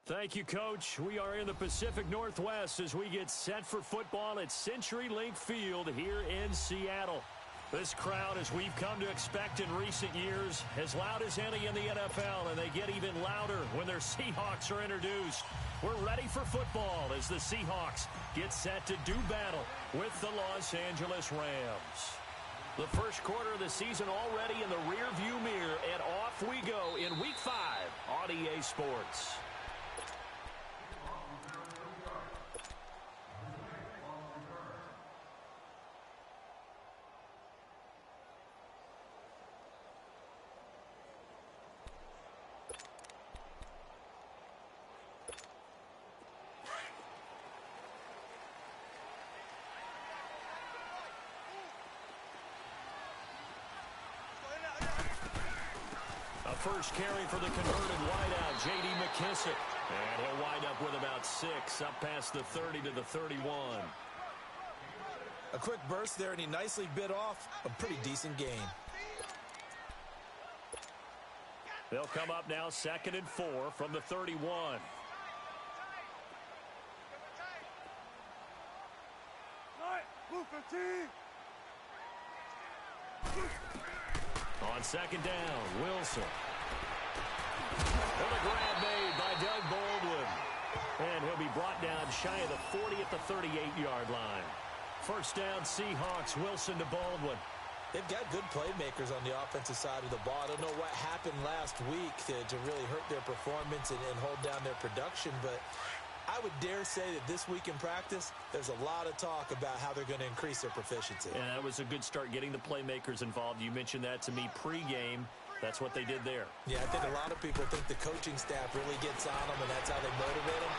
Thank you, Coach. We are in the Pacific Northwest as we get set for football at CenturyLink Field here in Seattle. This crowd, as we've come to expect in recent years, as loud as any in the NFL, and they get even louder when their Seahawks are introduced. We're ready for football as the Seahawks get set to do battle with the Los Angeles Rams. The first quarter of the season already in the rearview mirror, and off we go in Week 5 on EA Sports. First carry for the converted wideout, J.D. McKissick. And he'll wind up with about 6, up past the 30 to the 31. A quick burst there, and he nicely bit off a pretty decent gain. They'll come up now 2nd and 4 from the 31. On 2nd down, Wilson. And the grab made by Doug Baldwin. And he'll be brought down shy of the 40 at the 38-yard line. First down, Seahawks, Wilson to Baldwin. They've got good playmakers on the offensive side of the ball. I don't know what happened last week to really hurt their performance and hold down their production, but I would dare say that this week in practice, there's a lot of talk about how they're going to increase their proficiency. And that was a good start getting the playmakers involved. You mentioned that to me pregame. That's what they did there. Yeah, I think a lot of people think the coaching staff really gets on them, and that's how they motivate them.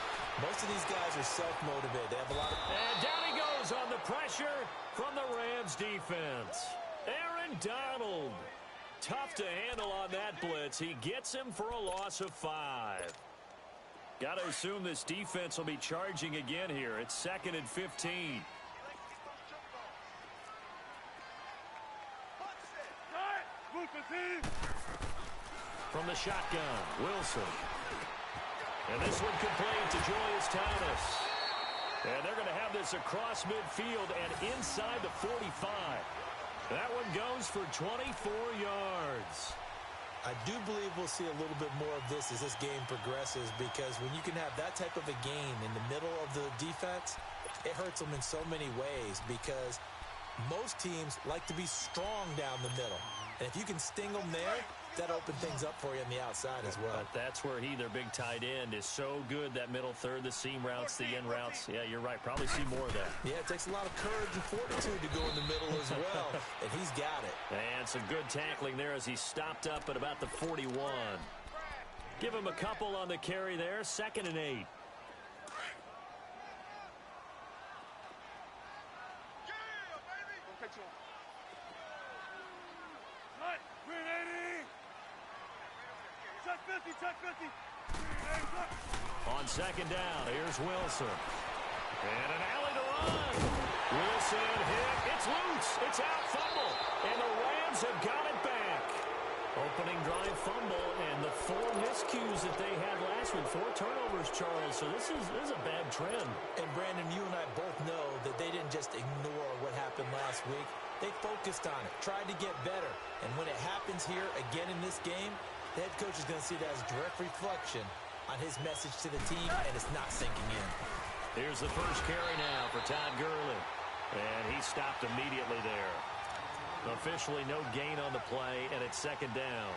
Most of these guys are self-motivated. They have a lot of... And down he goes on the pressure from the Rams defense. Aaron Donald. Tough to handle on that blitz. He gets him for a loss of 5. Got to assume this defense will be charging again here. It's 2nd and 15. From the shotgun, Wilson. And this one complete to Julius Thomas. And they're going to have this across midfield and inside the 45. That one goes for 24 yards. I do believe we'll see a little bit more of this as this game progresses, because when you can have that type of a gain in the middle of the defense, it hurts them in so many ways, because most teams like to be strong down the middle. And if you can sting them there, that opens things up for you on the outside as well. But that's where their big tight end, is so good, that middle third, the seam routes, the in routes. Yeah, you're right. Probably see more of that. Yeah, it takes a lot of courage and fortitude to go in the middle as well, and he's got it. And some good tackling there as he stopped up at about the 41. Give him a couple on the carry there, 2nd and 8. On 2nd down, here's Wilson. And an alley to run. Wilson hit. It's loose. It's out. Fumble. And the Rams have got it back. Opening drive fumble, and the 4 miscues that they had last week. 4 turnovers, Charles. So this is a bad trend. And, Brandon, you and I both know that they didn't just ignore what happened last week. They focused on it, tried to get better. And when it happens here again in this game, the head coach is going to see that as a direct reflection on his message to the team, and it's not sinking in. Here's the first carry now for Todd Gurley. And he stopped immediately there. Officially no gain on the play, and it's 2nd down.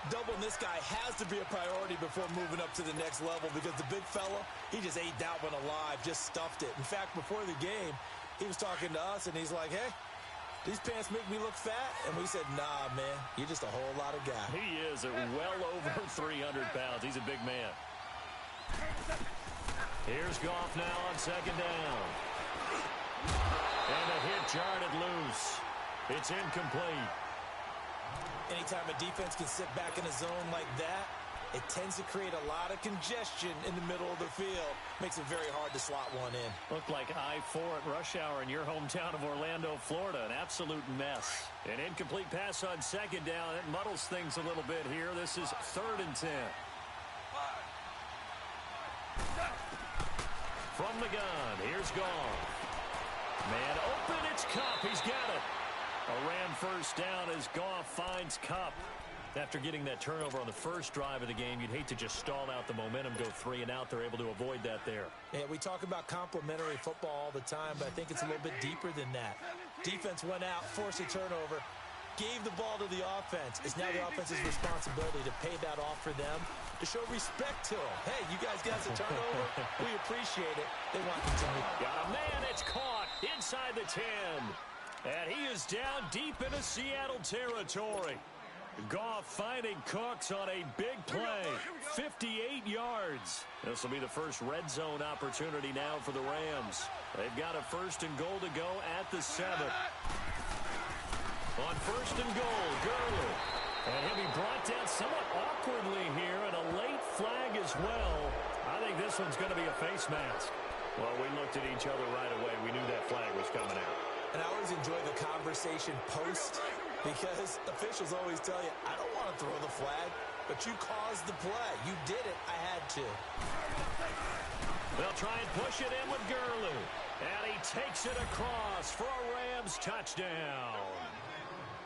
Doubling this guy has to be a priority before moving up to the next level, because the big fella, he just ate that one alive, just stuffed it. In fact, before the game, he was talking to us, and he's like, hey, these pants make me look fat. And we said, nah, man, you're just a whole lot of guy. He is at well over 300 pounds. He's a big man. Here's Goff now on 2nd down. And a hit jarred it loose. It's incomplete. Anytime a defense can sit back in a zone like that, it tends to create a lot of congestion in the middle of the field. Makes it very hard to slot one in. Looked like I-4 at rush hour in your hometown of Orlando, Florida. An absolute mess. An incomplete pass on 2nd down. It muddles things a little bit here. This is 3rd and 10. From the gun, here's Goff. Man open, it's Kupp. He's got it. A Ram first down as Goff finds Kupp. After getting that turnover on the first drive of the game, you'd hate to just stall out the momentum, go 3 and out. They're able to avoid that there. Yeah, we talk about complementary football all the time, but I think it's a little bit deeper than that. Defense went out, forced a turnover, gave the ball to the offense. It's now the offense's responsibility to pay that off for them, to show respect to them. Hey, you guys got a turnover? We appreciate it. They want to continue. Got a man, it's caught inside the 10. And he is down deep into Seattle territory. Goff finding Cooks on a big play. 58 yards. This will be the first red zone opportunity now for the Rams. They've got a 1st and goal to go at the 7. On 1st and goal, Gurley. And he'll be brought down somewhat awkwardly here, and a late flag as well. I think this one's going to be a face mask. Well, we looked at each other right away. We knew that flag was coming out. And I always enjoy the conversation post, because officials always tell you, I don't want to throw the flag, but you caused the play. You did it. I had to. They'll try and push it in with Gurley. And he takes it across for a Rams touchdown.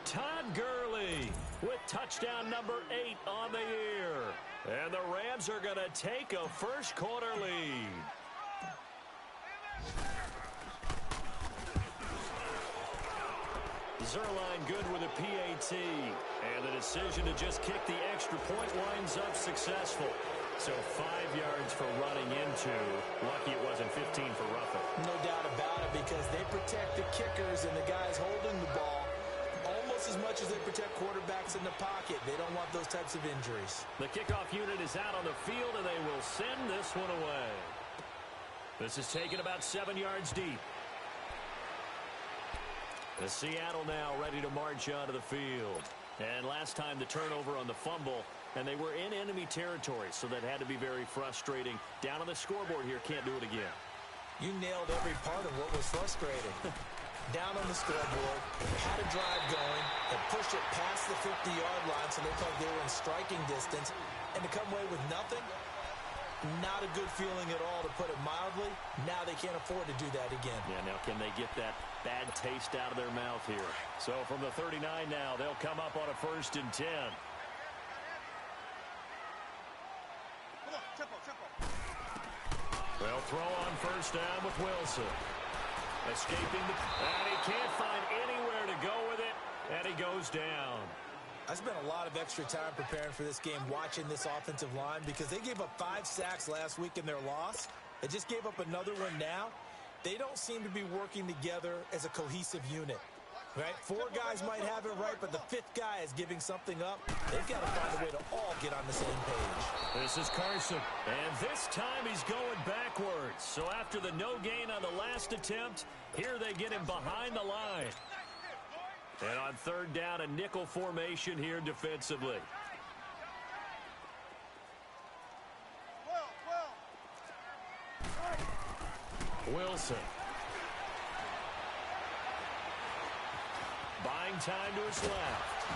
Todd Gurley with touchdown number 8 on the year. And the Rams are going to take a first quarter lead. Zerline good with a PAT. And the decision to just kick the extra point winds up successful. So 5 yards for running into. Lucky it wasn't 15 for roughing. No doubt about it, because they protect the kickers and the guys holding the ball almost as much as they protect quarterbacks in the pocket. They don't want those types of injuries. The kickoff unit is out on the field, and they will send this one away. This is taken about 7 yards deep. The Seattle now ready to march onto the field. And last time the turnover on the fumble, and they were in enemy territory, so that had to be very frustrating. Down on the scoreboard here, can't do it again. You nailed every part of what was frustrating. Down on the scoreboard, had a drive going, and pushed it past the 50-yard line so they thought they were in striking distance, and to come away with nothing, not a good feeling at all, to put it mildly. Now they can't afford to do that again. Yeah, now can they get that bad taste out of their mouth here? So from the 39 now, they'll come up on a 1st and 10. They'll throw on 1st down with Wilson. Escaping and he can't find anywhere to go with it, and he goes down. I spent a lot of extra time preparing for this game, watching this offensive line, because they gave up 5 sacks last week in their loss. They just gave up another one now. They don't seem to be working together as a cohesive unit. Right? 4 guys might have it right, but the 5th guy is giving something up. They've got to find a way to all get on the same page. This is Carson, and this time he's going backwards. So after the no gain on the last attempt, here they get him behind the line. And on 3rd down, a nickel formation here defensively. Wilson. Buying time to his left.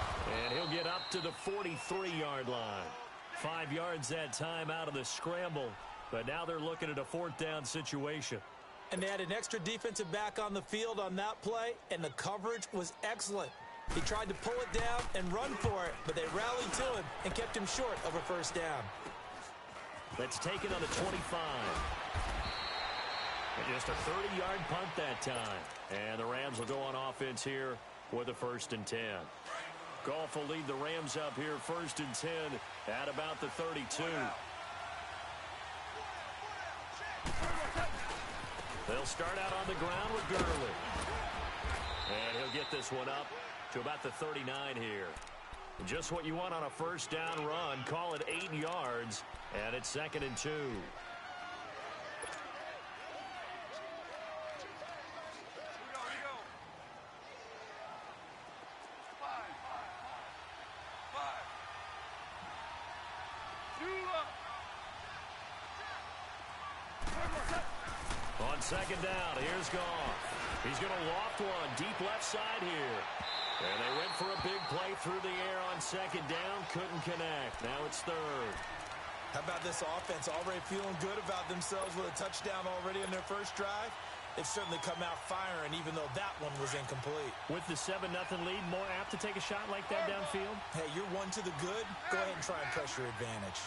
And he'll get up to the 43-yard line. 5 yards that time out of the scramble. But now they're looking at a 4th down situation. And they had an extra defensive back on the field on that play, and the coverage was excellent. He tried to pull it down and run for it, but they rallied to him and kept him short of a 1st down. That's taken on the 25. And just a 30-yard punt that time. And the Rams will go on offense here with a 1st and 10. Goff will lead the Rams up here 1st and 10 at about the 32. They'll start out on the ground with Gurley. And he'll get this one up to about the 39 here. Just what you want on a 1st down run. Call it 8 yards, and it's 2nd and 2. On 2nd down, here's Goff. He's going to loft one deep left side here. And they went for a big play through the air on 2nd down. Couldn't connect. Now it's 3rd. How about this offense already feeling good about themselves with a touchdown already in their first drive? They've certainly come out firing, even though that one was incomplete. With the 7-0 lead, more apt to take a shot like that downfield? Hey, you're one to the good. Go ahead and try and press your advantage.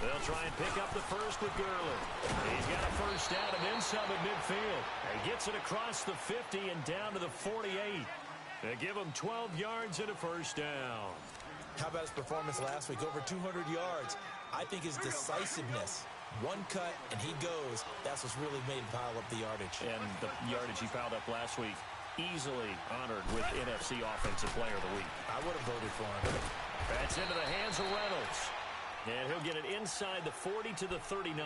They'll try and pick up the first with Gurley. He's got a first down and then some at midfield. He gets it across the 50 and down to the 48. They give him 12 yards and a first down. How about his performance last week? Over 200 yards. I think his decisiveness. One cut, and he goes. That's what's really made him pile up the yardage. And the yardage he piled up last week, easily honored with NFC Offensive Player of the Week. I would have voted for him. That's into the hands of Reynolds. And he'll get it inside the 40 to the 39.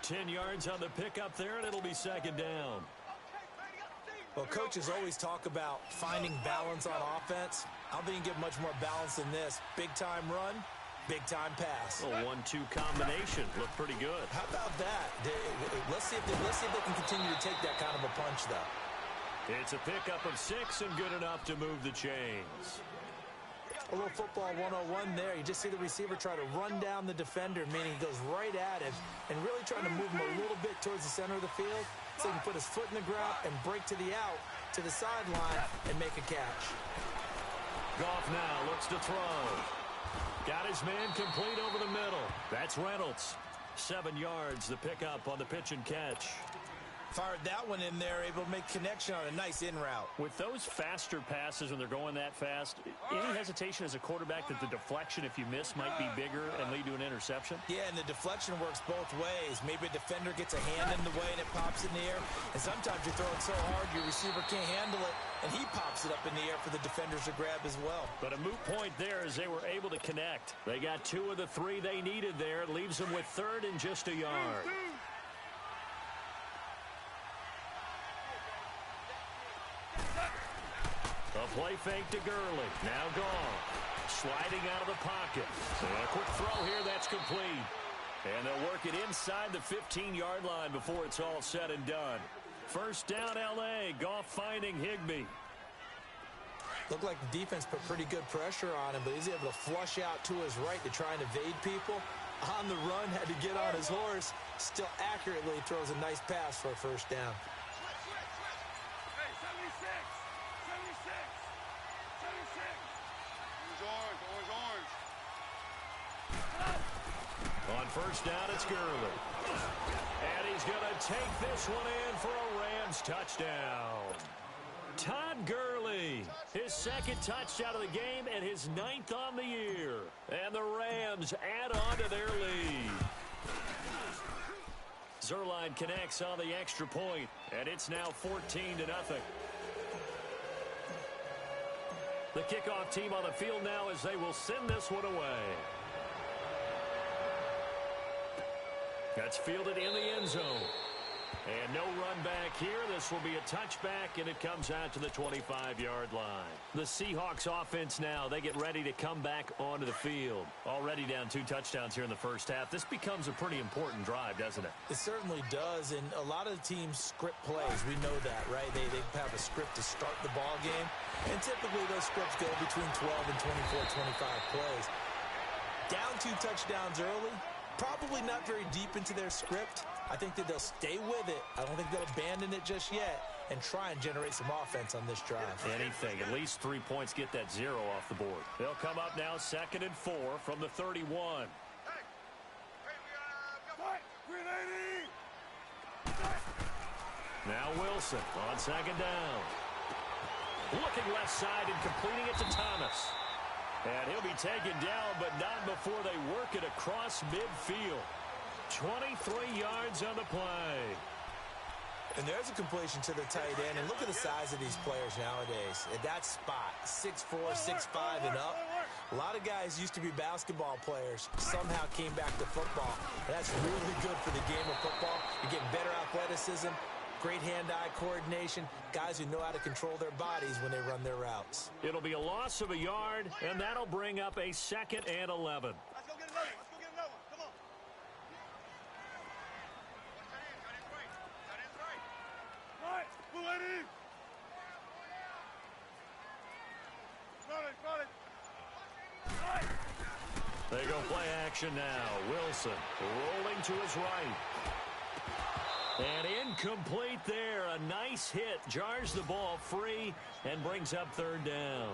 10 yards on the pickup there, and it'll be second down. Well, coaches always talk about finding balance on offense. I don't think you can get much more balance than this. Big-time run, big-time pass. A 1-2 combination. Looked pretty good. How about that? Let's see if they can continue to take that kind of a punch, though. It's a pickup of 6 and good enough to move the chains. A little football 101 there. You just see the receiver try to run down the defender, meaning he goes right at him and really trying to move him a little bit towards the center of the field so he can put his foot in the ground and break to the out, to the sideline, and make a catch. Goff now looks to throw. Got his man complete over the middle. That's Reynolds. 7 yards, the pickup on the pitch and catch. Fired that one in there, able to make connection on a nice in route. With those faster passes when they're going that fast, any hesitation as a quarterback that the deflection, if you miss, might be bigger and lead to an interception? Yeah, and the deflection works both ways. Maybe a defender gets a hand in the way and it pops in the air. And sometimes you throw it so hard your receiver can't handle it, and he pops it up in the air for the defenders to grab as well. But a moot point there as they were able to connect. They got 2 of the 3 they needed there. It leaves them with 3rd and just a yard. A play fake to Gurley. Now gone. Sliding out of the pocket. And a quick throw here. That's complete. And they'll work it inside the 15-yard line before it's all said and done. First down, L.A. Goff finding Higbee. Looked like the defense put pretty good pressure on him, but he's able to flush out to his right to try and evade people. On the run, had to get on his horse. Still accurately throws a nice pass for a first down. On first down, it's Gurley. And he's going to take this one in for a Rams touchdown. Todd Gurley, his 2nd touchdown of the game and his 9th on the year. And the Rams add on to their lead. Zerline connects on the extra point, and it's now 14-0. The kickoff team on the field now as they will send this one away. That's fielded in the end zone. And no run back here. This will be a touchback, and it comes out to the 25-yard line. The Seahawks offense now, they get ready to come back onto the field. Already down 2 touchdowns here in the first half. This becomes a pretty important drive, doesn't it? It certainly does, and a lot of the teams script plays. We know that, right? They have a script to start the ball game, and typically those scripts go between 12 and 24, 25 plays. Down 2 touchdowns early, probably not very deep into their script. I think that they'll stay with it. I don't think they'll abandon it just yet and try and generate some offense on this drive. Anything. At least 3 points, get that 0 off the board. They'll come up now 2nd and 4 from the 31. Now Wilson on 2nd down. Looking left side and completing it to Thomas. And he'll be taken down, but not before they work it across midfield. 23 yards on the play. And there's a completion to the tight end. And look at the size of these players nowadays. At that spot, 6'4", 6'5", and up. A lot of guys used to be basketball players, somehow came back to football. And that's really good for the game of football. You're getting better athleticism, great hand-eye coordination, guys who know how to control their bodies when they run their routes. It'll be a loss of a yard, and that'll bring up a 2nd and 11. They play action now. Wilson rolling to his right. And incomplete there. A nice hit. Jars the ball free and brings up third down.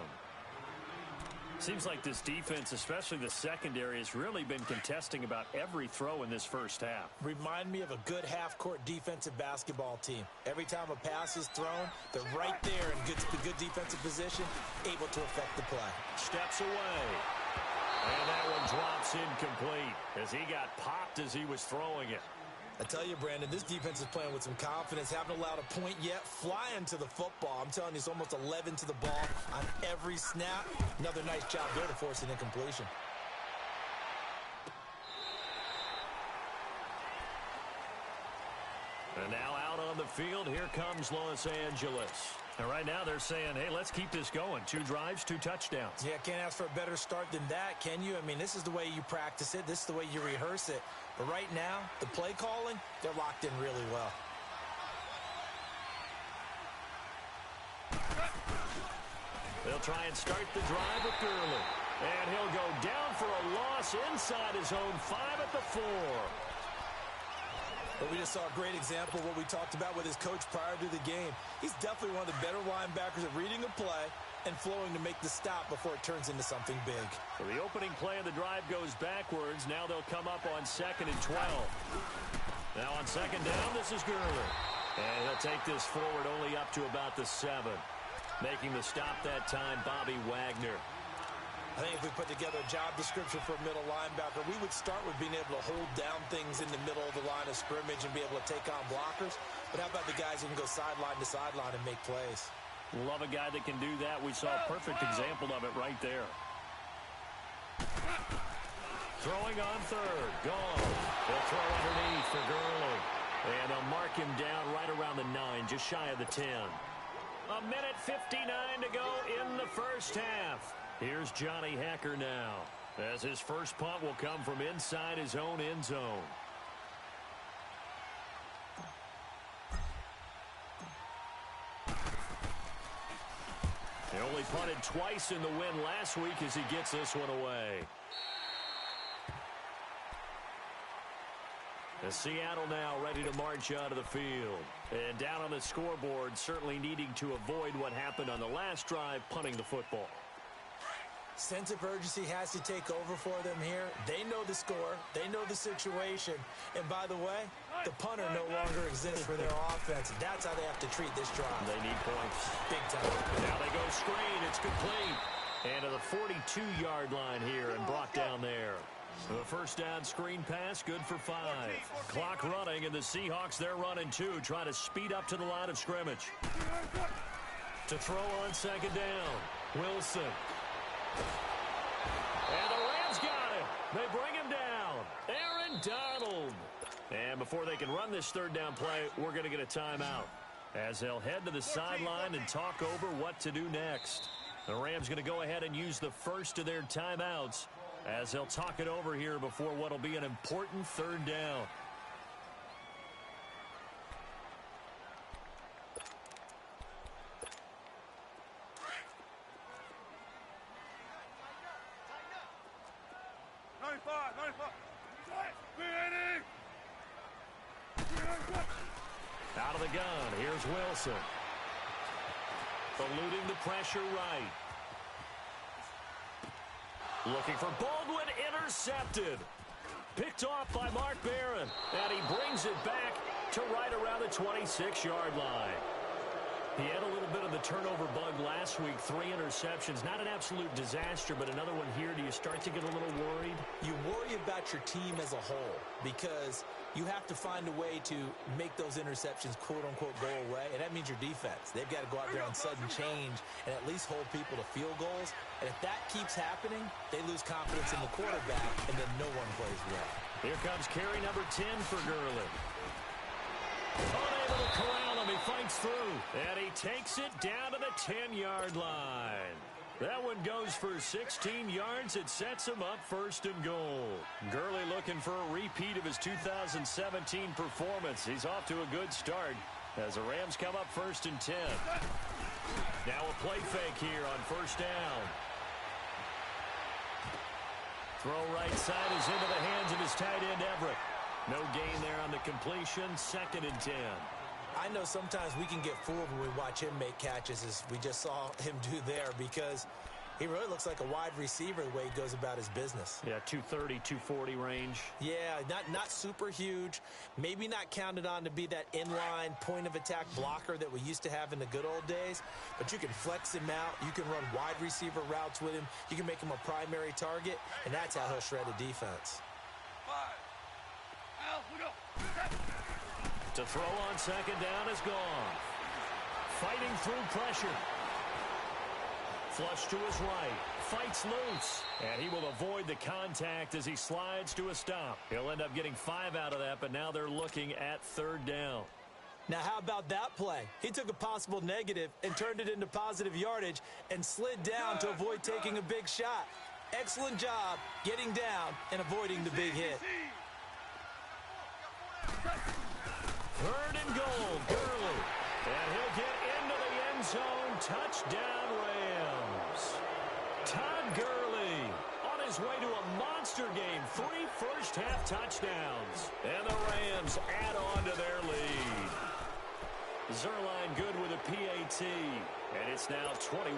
Seems like this defense, especially the secondary, has really been contesting about every throw in this first half. Remind me of a good half-court defensive basketball team. Every time a pass is thrown, they're right there in good defensive position, able to affect the play. Steps away. And that one drops incomplete as he got popped as he was throwing it. I tell you, Brandon, this defense is playing with some confidence. Haven't allowed a point yet. Flying to the football. I'm telling you, it's almost 11 to the ball on every snap. Another nice job there to force an incompletion. And now out on the field, here comes Los Angeles. And right now they're saying, hey, let's keep this going. 2 drives, 2 touchdowns. Yeah, can't ask for a better start than that, can you? I mean, this is the way you practice it. This is the way you rehearse it. But right now, the play calling, they're locked in really well. They'll try and start the drive with Gurley. And he'll go down for a loss inside his own 5 at the 4. But we just saw a great example of what we talked about with his coach prior to the game. He's definitely one of the better linebackers at reading a play and flowing to make the stop before it turns into something big. So the opening play of the drive goes backwards. Now they'll come up on 2nd and 12. Now on 2nd down, this is Gurley. And he'll take this forward only up to about the 7. Making the stop that time, Bobby Wagner. I think if we put together a job description for a middle linebacker, we would start with being able to hold down things in the middle of the line of scrimmage and be able to take on blockers. But how about the guys who can go sideline to sideline and make plays? Love a guy that can do that. We saw a perfect example of it right there. Throwing on 3rd. Gone. They'll throw underneath for Gurley. And they'll mark him down right around the 9, just shy of the 10. A minute 59 to go in the first half. Here's Johnny Hacker now, as his first punt will come from inside his own end zone. He only punted twice in the win last week as he gets this one away. As Seattle now ready to march out of the field. And down on the scoreboard, certainly needing to avoid what happened on the last drive, punting the football. Sense of urgency has to take over for them here. They know the score. They know the situation. And by the way, the punter no longer exists for their offense. That's how they have to treat this drive. They need points. Big time. Now they go screen. It's complete. And to the 42-yard line here and brought down there. The first down screen pass, good for 5. Clock running, and the Seahawks, they're running 2, trying to speed up to the line of scrimmage. To throw on 2nd down, Wilson. And the Rams got him. They bring him down. Aaron Donald. And before they can run this 3rd down play, we're going to get a timeout, as they'll head to the sideline and talk over what to do next. The Rams going to go ahead and use the first of their timeouts, as they'll talk it over here before what will be an important 3rd down. Out of the gun, here's Wilson. Eluding the pressure right. Looking for Baldwin, intercepted. Picked off by Mark Barron. And he brings it back to right around the 26-yard line. He had a little bit of the turnover bug last week, 3 interceptions. Not an absolute disaster, but another one here. Do you start to get a little worried? You worry about your team as a whole because you have to find a way to make those interceptions, quote-unquote, go away, and that means your defense. They've got to go out there on sudden change and at least hold people to field goals. And if that keeps happening, they lose confidence in the quarterback, and then no one plays well. Here comes carry number 10 for Gurley. Unable to corral him. He fights through. And he takes it down to the 10-yard line. That one goes for 16 yards. It sets him up 1st and goal. Gurley looking for a repeat of his 2017 performance. He's off to a good start as the Rams come up 1st and 10. Now a play fake here on 1st down. throw right side is into the hands of his tight end, Everett. No gain there on the completion, 2nd and 10. I know sometimes we can get fooled when we watch him make catches, as we just saw him do there, because he really looks like a wide receiver the way he goes about his business. Yeah, 230, 240 range. Yeah, not super huge. Maybe not counted on to be that inline point-of-attack blocker that we used to have in the good old days. But you can flex him out. You can run wide receiver routes with him. You can make him a primary target, and that's how he'll shred a defense. To throw on 2nd down is gone. Fighting through pressure. Flush to his right. Fights loose. And he will avoid the contact as he slides to a stop. He'll end up getting 5 out of that, but now they're looking at 3rd down. Now, how about that play? He took a possible negative and turned it into positive yardage and slid down to avoid taking a big shot. Excellent job getting down and avoiding the big hit. 3rd and goal, Gurley. And he'll get into the end zone. Touchdown, Rams. Todd Gurley on his way to a monster game. 3 first-half touchdowns. And the Rams add on to their lead. Zerline good with a PAT. And it's now 21-0.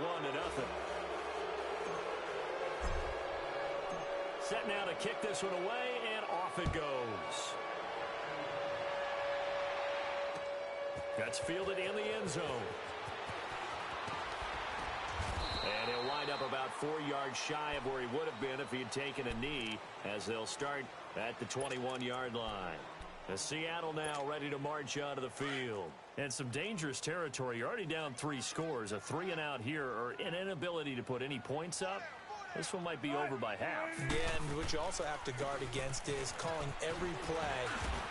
Set now to kick this one away, and off it goes. That's fielded in the end zone. And he'll wind up about 4 yards shy of where he would have been if he had taken a knee, as they'll start at the 21-yard line. The Seattle now ready to march onto the field. And some dangerous territory. You're already down 3 scores. A 3-and-out here, or an inability to put any points up. This one might be over by half. And what you also have to guard against is calling every play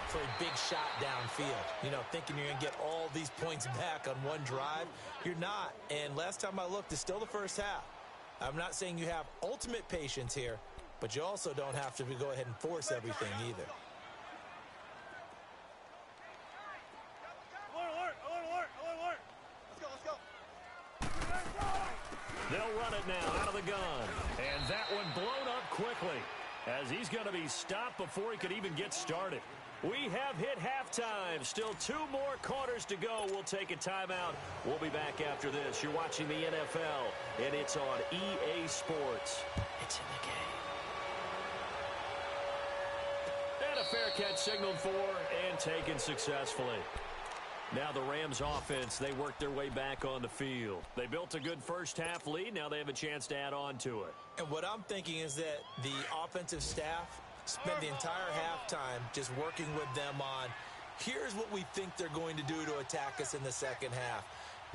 for a big shot downfield. You know, thinking you're going to get all these points back on one drive. You're not. And last time I looked, it's still the first half. I'm not saying you have ultimate patience here, but you also don't have to go ahead and force everything either. They'll run it now out of the gun. And that one blown up quickly, as he's going to be stopped before he could even get started. We have hit halftime. Still 2 more quarters to go. We'll take a timeout. We'll be back after this. You're watching the NFL, and it's on EA Sports. It's in the game. And a fair catch signaled for and taken successfully. Now the Rams offense, they worked their way back on the field. They built a good first-half lead. Now they have a chance to add on to it. And what I'm thinking is that the offensive staff spent the entire halftime just working with them on, here's what we think they're going to do to attack us in the second half.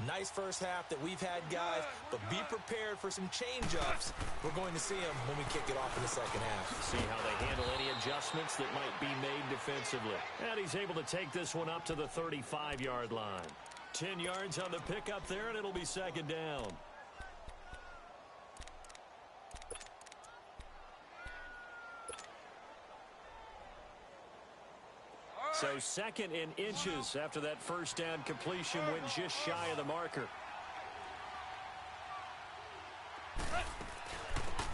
Nice first half that we've had, guys, but be prepared for some change-ups. We're going to see them when we kick it off in the second half. See how they handle any adjustments that might be made defensively. And he's able to take this one up to the 35-yard line. 10 yards on the pickup there, and it'll be 2nd down. So 2nd and inches after that first down completion went just shy of the marker.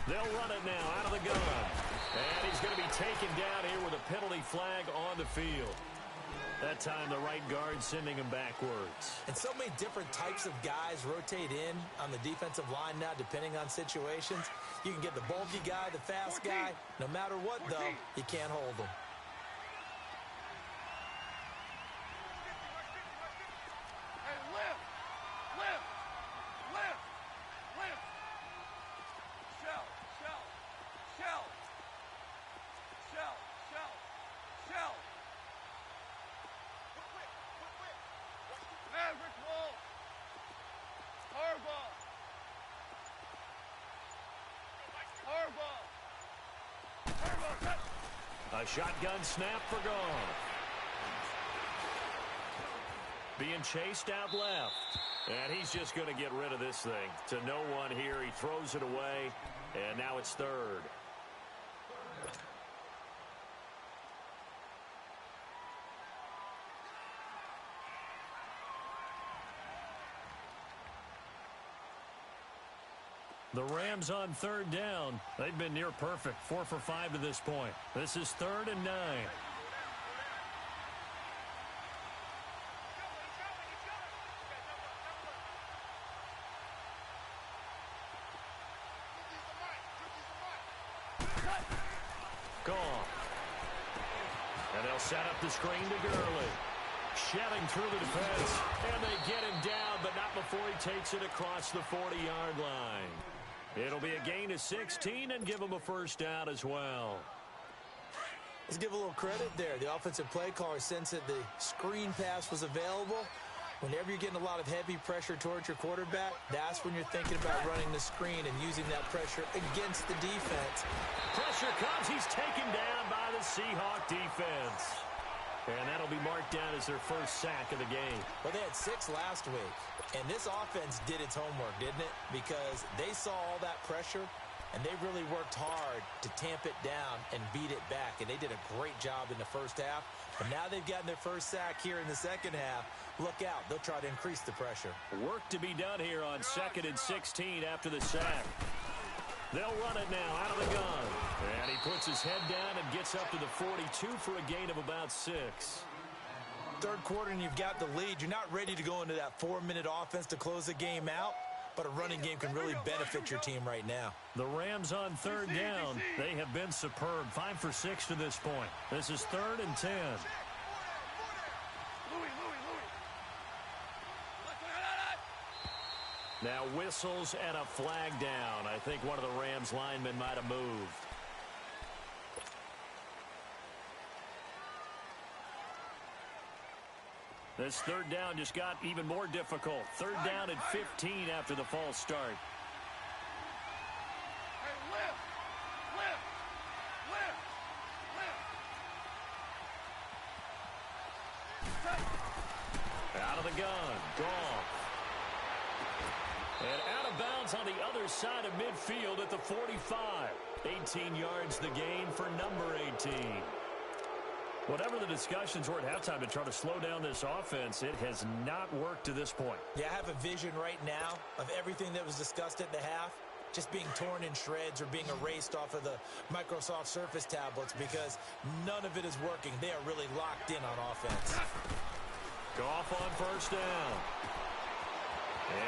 They'll run it now out of the gun. And he's going to be taken down here with a penalty flag on the field. That time the right guard sending him backwards. And so many different types of guys rotate in on the defensive line now depending on situations. You can get the bulky guy, the fast guy. No matter what, though, you can't hold them. A shotgun snap for Goin. Being chased out left. And he's just going to get rid of this thing. To no one here. He throws it away. And now it's 3rd. The Rams on third down. They've been near perfect, 4 for 5 to this point. This is 3rd and 9. Gone. And they'll set up the screen to Gurley. Shelling through the defense. And they get him down, but not before he takes it across the 40-yard line. It'll be a gain of 16 and give him a first down as well. Let's give a little credit there. The offensive play caller sensed that the screen pass was available. Whenever you're getting a lot of heavy pressure towards your quarterback, that's when you're thinking about running the screen and using that pressure against the defense. Pressure comes. He's taken down by the Seahawk defense. And that'll be marked down as their first sack of the game. Well, they had 6 last week. And this offense did its homework, didn't it? Because they saw all that pressure, and they really worked hard to tamp it down and beat it back. And they did a great job in the first half. But now they've gotten their first sack here in the second half. Look out. They'll try to increase the pressure. Work to be done here on 2nd and 16 after the sack. They'll run it now out of the gun. And he puts his head down and gets up to the 42 for a gain of about 6. Third quarter and you've got the lead. You're not ready to go into that 4-minute offense to close the game out, but a running game can really benefit your team right now. The Rams on third down. They have been superb. 5 for 6 to this point. This is 3rd and 10. Now whistles and a flag down. I think one of the Rams linemen might have moved. This third down just got even more difficult. 3rd down and 15 after the false start. Out of the gun. Gone. And out of bounds on the other side of midfield at the 45. 18 yards the gain for number 18. Whatever the discussions were at halftime to try to slow down this offense, it has not worked to this point. Yeah, I have a vision right now of everything that was discussed at the half just being torn in shreds or being erased off of the Microsoft Surface tablets because none of it is working. They are really locked in on offense. Goff on first down.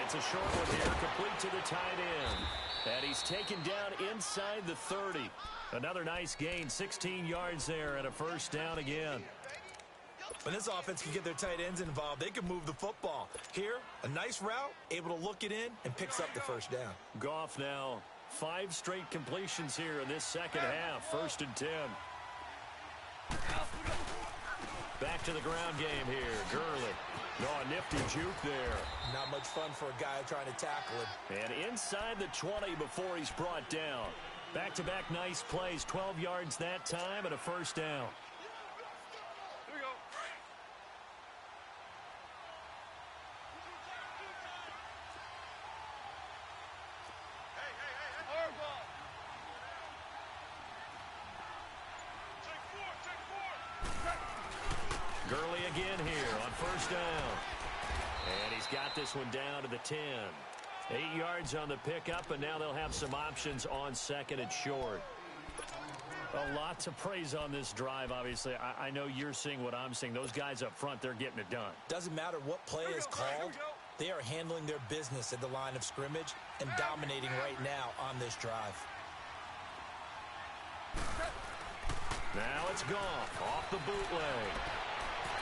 It's a short one here, complete to the tight end. And he's taken down inside the 30. Another nice gain, 16 yards there, and a first down again. When this offense can get their tight ends involved, they can move the football. Here, a nice route, able to look it in, and picks up the first down. Goff now, 5 straight completions here in this second half, 1st and 10. Back to the ground game here, Gurley. Oh, a nifty juke there. Not much fun for a guy trying to tackle him. And inside the 20 before he's brought down. Back-to-back nice plays, 12 yards that time and a first down. Here we go. Hey. Hard ball. Take 4. Gurley again here on first down. And he's got this one down to the 10. 8 yards on the pickup, and now they'll have some options on 2nd and short. A lot to praise on this drive, obviously. I know you're seeing what I'm seeing. Those guys up front, they're getting it done. Doesn't matter what play is called. They are handling their business at the line of scrimmage and dominating right now on this drive. Now it's Goff off the bootleg.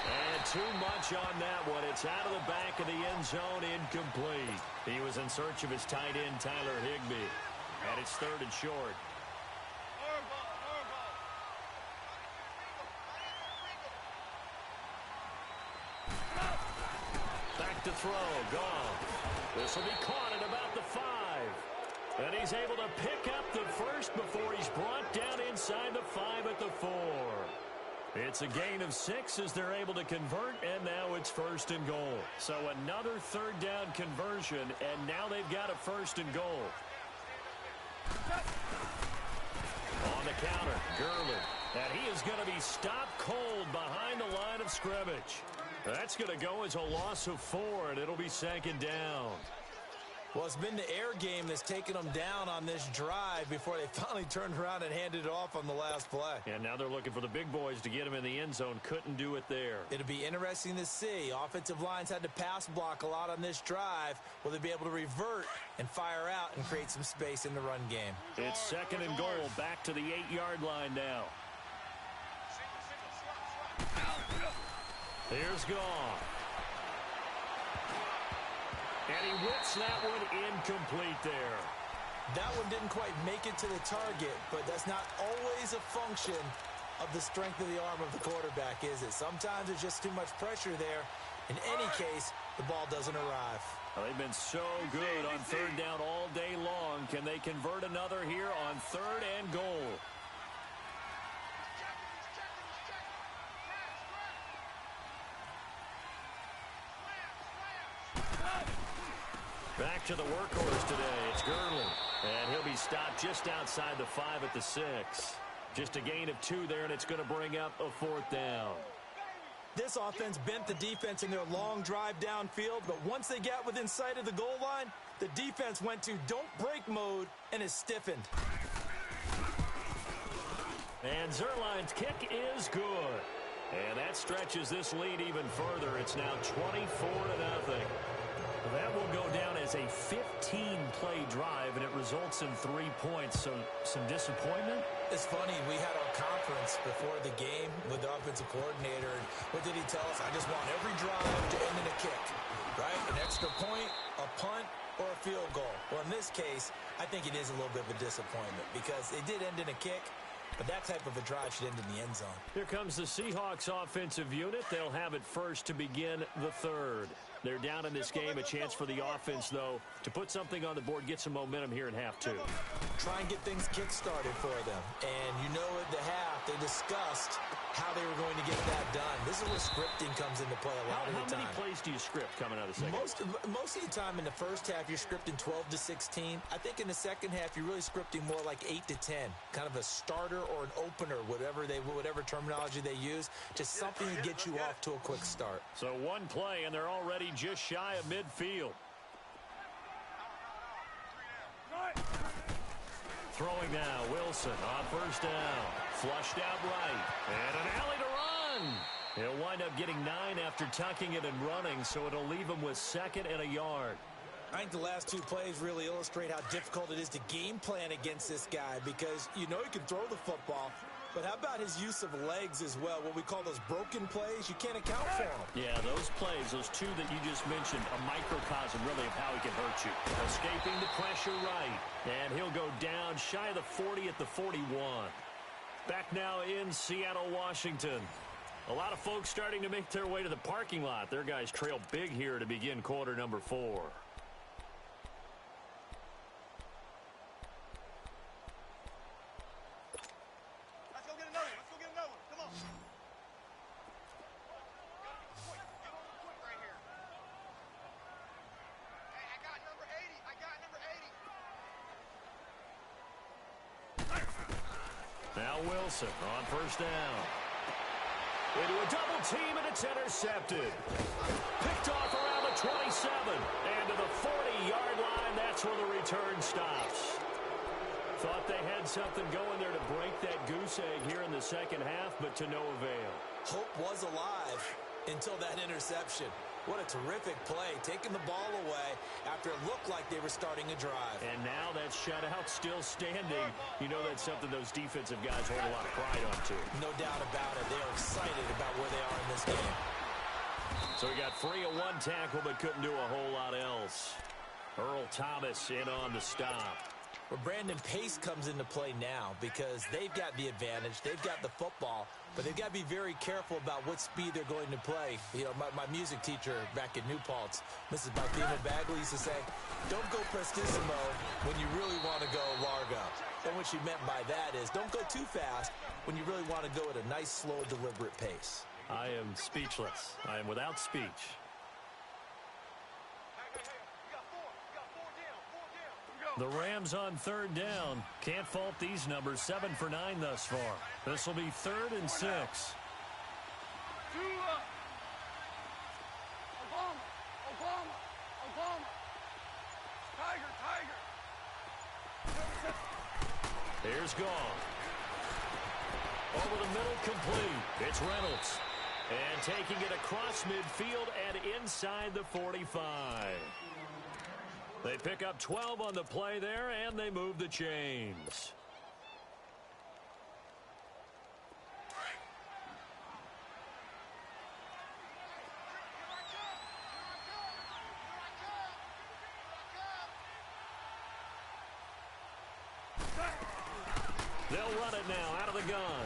And too much on that one. It's out of the back of the end zone, incomplete. He was in search of his tight end, Tyler Higbee. And it's 3rd and short. Back to throw, Goff. This will be caught at about the 5. And he's able to pick up the first before he's brought down inside the 5 at the 4. It's a gain of 6 as they're able to convert, and now it's 1st and goal. So another 3rd down conversion, and now they've got a 1st and goal. On the counter, Gurley. And he is going to be stopped cold behind the line of scrimmage. That's going to go as a loss of 4, and it'll be 2nd down. Well, it's been the air game that's taken them down on this drive before they finally turned around and handed it off on the last play. And now they're looking for the big boys to get him in the end zone. Couldn't do it there. It'll be interesting to see. Offensive lines had to pass block a lot on this drive. Will they be able to revert and fire out and create some space in the run game? It's second and goal. Back to the 8-yard line now. Here's Goin. And he whips that one incomplete there. That one didn't quite make it to the target, but that's not always a function of the strength of the arm of the quarterback, is it? Sometimes there's just too much pressure there. In any case, the ball doesn't arrive. Well, they've been so good on third down all day long. Can they convert another here on third and goal? Back to the workhorse today. It's Gurley. And he'll be stopped just outside the 5 at the 6. Just a gain of 2 there, and it's going to bring up a 4th down. This offense bent the defense in their long drive downfield, but once they got within sight of the goal line, the defense went to don't break mode and is stiffened. And Zerline's kick is good. And that stretches this lead even further. It's now 24-0. That will go down as a 15-play drive, and it results in 3 points. So some disappointment? It's funny, we had our conference before the game with the offensive coordinator, and what did he tell us? I just want every drive to end in a kick, right? An extra point, a punt, or a field goal. Well, in this case, I think it is a little bit of a disappointment because it did end in a kick, but that type of a drive should end in the end zone. Here comes the Seahawks offensive unit. They'll have it first to begin the third. They're down in this game. A chance for the offense, though, to put something on the board, get some momentum here in half 2. Try and get things kick-started for them. And you know at the half, they discussed how they were going to get that done. This is where scripting comes into play a lot of the time. How many plays do you script coming out of the second? Most of the time in the first half, you're scripting 12 to 16. I think in the second half, you're really scripting more like 8 to 10. Kind of a starter or an opener, whatever terminology they use, just something to get you off to a quick start. So one play, and they're already just shy of midfield. Throwing now, Wilson on first down. Flushed out right. And an alley to run. He'll wind up getting 9 after tucking it and running, so it'll leave him with 2nd and a yard. I think the last 2 plays really illustrate how difficult it is to game plan against this guy because you know he can throw the football, but how about his use of legs as well? What we call those broken plays, you can't account for them. Yeah, those plays, those 2 that you just mentioned, a microcosm really of how he can hurt you. Escaping the pressure right, and he'll go down shy of the 40 at the 41. Back now in Seattle, Washington. A lot of folks starting to make their way to the parking lot. Their guys trail big here to begin quarter number 4. Wilson on first down. Into a double team, and it's intercepted. Picked off around the 27. And to the 40-yard line, that's where the return stops. Thought they had something going there to break that goose egg here in the second half, but to no avail. Hope was alive until that interception. What a terrific play, taking the ball away after it looked like they were starting a drive. And now that shutout still standing. You know that's something those defensive guys hold a lot of pride on, too. No doubt about it. They are excited about where they are in this game. So he got free of 1 tackle, but couldn't do a whole lot else. Earl Thomas in on the stop. Well, Brandon Pace comes into play now because they've got the advantage. They've got the football, but they've got to be very careful about what speed they're going to play. You know, my music teacher back at New Paltz, Mrs. Balthema Bagley, used to say, don't go prestissimo when you really want to go largo. And what she meant by that is don't go too fast when you really want to go at a nice, slow, deliberate pace. I am speechless. I am without speech. The Rams on third down. Can't fault these numbers. 7 for 9 thus far. This will be 3rd and 6. Here's Goin. Over the middle, complete. It's Reynolds. And taking it across midfield and inside the 45. They pick up 12 on the play there, and they move the chains. They'll run it now out of the gun.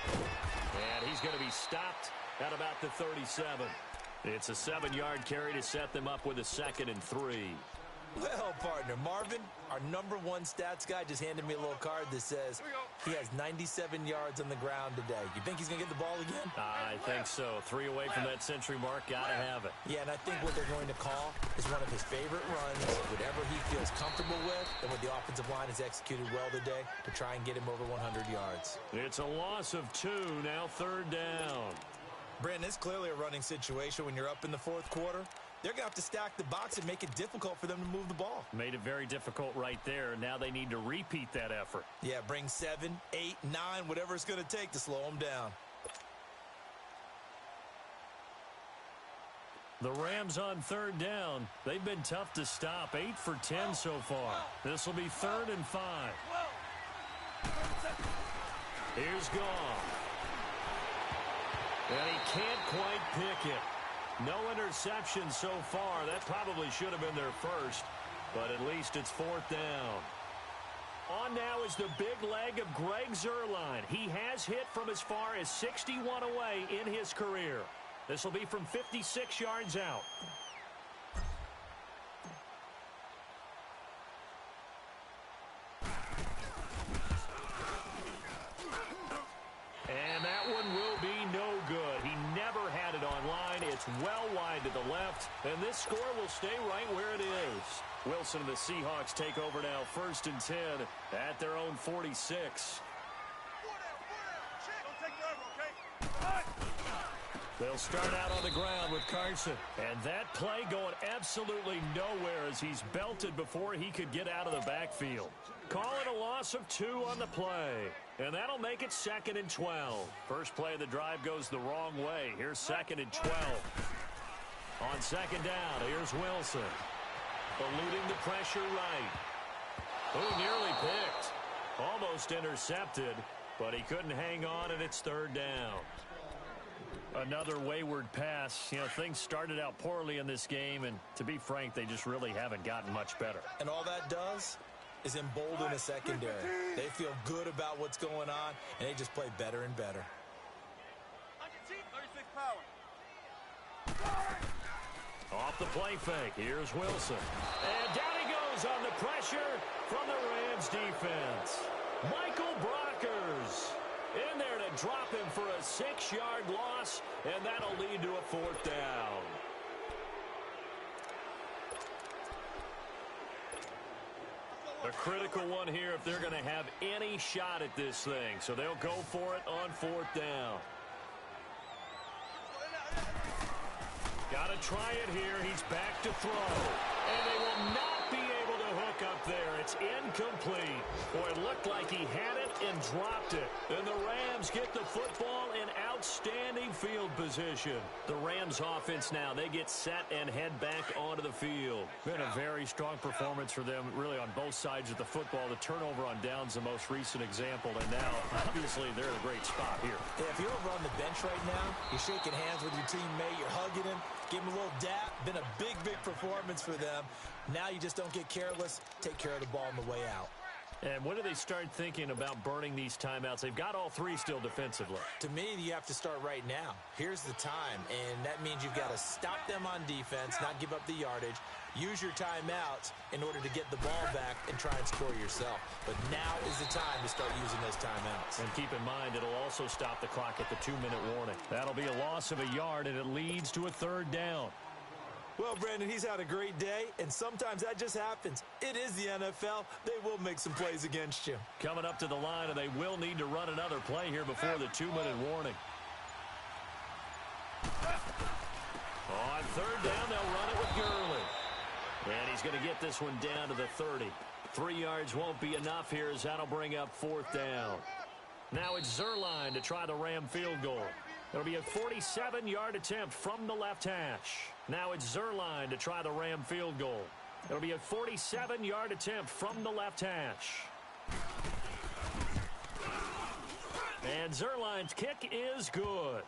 And he's going to be stopped at about the 37. It's a 7-yard carry to set them up with a 2nd and 3. Well, partner, Marvin, our #1 stats guy just handed me a little card that says he has 97 yards on the ground today. You think he's going to get the ball again? I think so. 3 away from that century mark. Got to have it. Yeah, and I think what they're going to call is one of his favorite runs, whatever he feels comfortable with, and what the offensive line has executed well today to try and get him over 100 yards. It's a loss of 2, now 3rd down. Brandon, it's clearly a running situation when you're up in the 4th quarter. They're going to have to stack the box and make it difficult for them to move the ball. Made it very difficult right there. Now they need to repeat that effort. Yeah, bring 7, 8, 9, whatever it's going to take to slow them down. The Rams on 3rd down. They've been tough to stop. 8 for 10 so far. This will be 3rd and 5. Here's Goin. And he can't quite pick it. No interception so far. That probably should have been their first, but at least it's 4th down. On now is the big leg of Greg Zuerlein. He has hit from as far as 61 away in his career. This will be from 56 yards out. And that one will be no good. He never had it on line. It's well wide to the left, and this score will stay right where it is. Wilson and the Seahawks take over now, 1st and 10 at their own 46. They'll start out on the ground with Carson. And that play going absolutely nowhere as he's belted before he could get out of the backfield. Call it a loss of 2 on the play. And that'll make it 2nd and 12. First play of the drive goes the wrong way. Here's 2nd and 12. On 2nd down, here's Wilson. Eluding the pressure right. Oh, nearly picked. Almost intercepted, but he couldn't hang on, and it's 3rd down. Another wayward pass. You know, things started out poorly in this game, and to be frank, they just really haven't gotten much better. And all that does is embolden a secondary. They feel good about what's going on, and they just play better and better. 36 power. Off the play fake, here's Wilson. And down he goes on the pressure from the Rams defense. Michael Brockers in there to drop him for a 6-yard loss, and that'll lead to a 4th down. A critical one here if they're going to have any shot at this thing. So they'll go for it on 4th down. Got to try it here. He's back to throw. And they will not be able to hook up there. It's incomplete. Boy, it looked like he had it and dropped it. And the Rams get the football in outstanding field position. The Rams offense now, they get set and head back onto the field. Been a very strong performance for them, really, on both sides of the football. The turnover on downs, the most recent example. And now, obviously, they're in a great spot here. Yeah, if you're over on the bench right now, you're shaking hands with your teammate, you're hugging him, give him a little dap. Been a big, big performance for them. Now you just don't get careless. Take care of the ball on the way out. And when do they start thinking about burning these timeouts? They've got all 3 still defensively. To me, you have to start right now. Here's the time, and that means you've got to stop them on defense, not give up the yardage, use your timeouts in order to get the ball back and try and score yourself. But now is the time to start using those timeouts. And keep in mind, it'll also stop the clock at the 2-minute warning. That'll be a loss of a yard, and it leads to a 3rd down. Well, Brandon, he's had a great day, and sometimes that just happens. It is the NFL. They will make some plays against you. Coming up to the line, and they will need to run another play here before the 2-minute warning. On 3rd down, they'll run it with Gurley. And he's going to get this one down to the 30. 3 yards won't be enough here as that'll bring up 4th down. Now it's Zerline to try the Ram field goal. It'll be a 47-yard attempt from the left hash. Now it's Zerline to try the Ram field goal. It'll be a 47-yard attempt from the left hash. And Zerline's kick is good.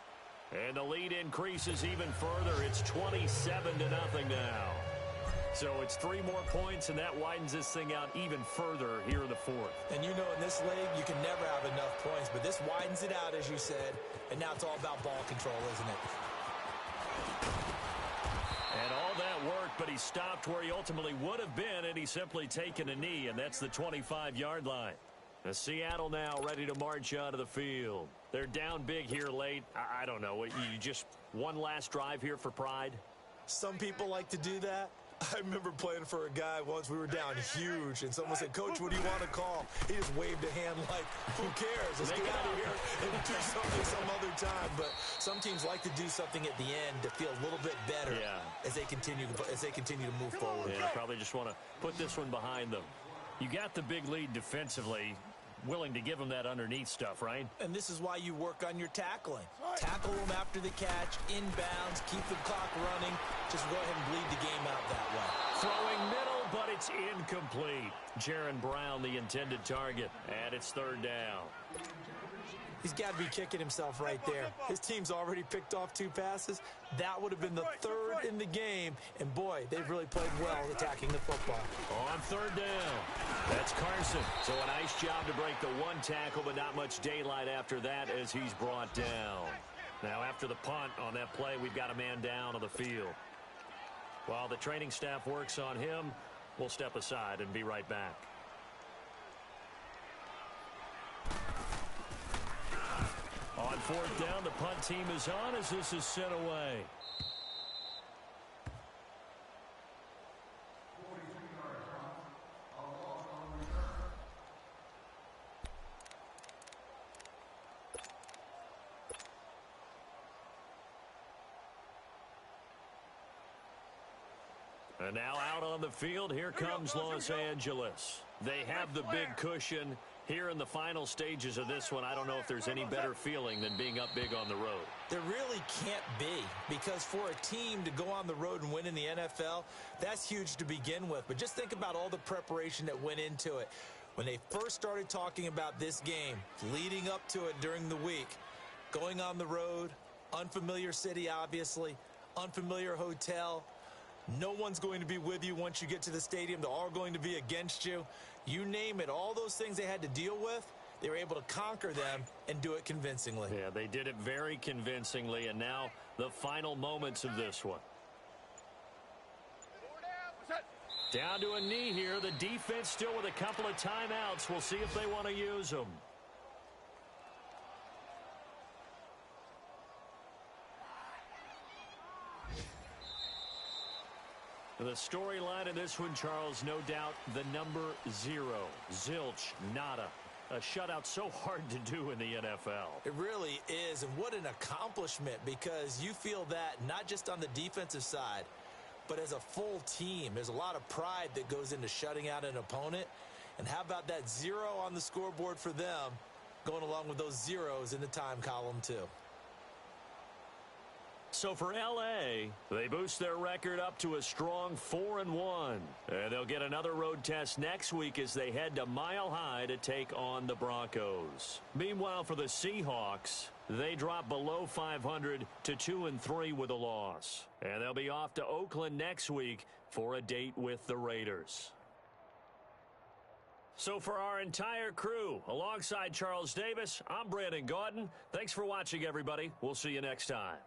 And the lead increases even further. It's 27-0 now. So it's 3 more points, and that widens this thing out even further here in the 4th. And you know in this league, you can never have enough points, but this widens it out, as you said, and now it's all about ball control, isn't it? And all that worked, but he stopped where he ultimately would have been, and he's simply taken a knee, and that's the 25-yard line. Seattle now ready to march out of the field. They're down big here late. I don't know. You just one last drive here for pride? Some people like to do that. I remember playing for a guy once. We were down huge, and someone said, "Coach, what do you want to call?" He just waved a hand like, "Who cares? Let's get out of here and do something some other time." But some teams like to do something at the end to feel a little bit better as they continue to move forward. Yeah, probably just want to put this one behind them. You got the big lead defensively. Willing to give them that underneath stuff, right? And this is why you work on your tackling. Tackle them after the catch, inbounds, keep the clock running. Just go ahead and bleed the game out that way. Throwing middle, but it's incomplete. Jaron Brown, the intended target, and it's 3rd down. He's got to be kicking himself right there. His team's already picked off 2 passes. That would have been the 3rd in the game. And, boy, they've really played well attacking the football. On 3rd down, that's Carson. So a nice job to break the 1 tackle, but not much daylight after that as he's brought down. Now, after the punt on that play, we've got a man down on the field. While the training staff works on him, we'll step aside and be right back. On 4th down, the punt team is on as this is sent away. And now out on the field, here comes Los Angeles. They have the big cushion. Here in the final stages of this one, I don't know if there's any better feeling than being up big on the road. There really can't be, because for a team to go on the road and win in the NFL, that's huge to begin with. But just think about all the preparation that went into it. When they first started talking about this game, leading up to it during the week, going on the road, unfamiliar city, obviously, unfamiliar hotel. No one's going to be with you once you get to the stadium. They're all going to be against you. You name it, all those things they had to deal with, they were able to conquer them and do it convincingly. Yeah, they did it very convincingly, and now the final moments of this one. Down to a knee here. The defense still with a couple of timeouts. We'll see if they want to use them. The storyline in this one, Charles, no doubt the number 0. Zilch, nada. A shutout so hard to do in the NFL. It really is, and what an accomplishment, because you feel that not just on the defensive side, but as a full team. There's a lot of pride that goes into shutting out an opponent. And how about that 0 on the scoreboard for them, going along with those zeros in the time column too. So for L.A., they boost their record up to a strong 4-1. And they'll get another road test next week as they head to Mile High to take on the Broncos. Meanwhile, for the Seahawks, they drop below 500 to 2-3 with a loss. And they'll be off to Oakland next week for a date with the Raiders. So for our entire crew, alongside Charles Davis, I'm Brandon Gaudin. Thanks for watching, everybody. We'll see you next time.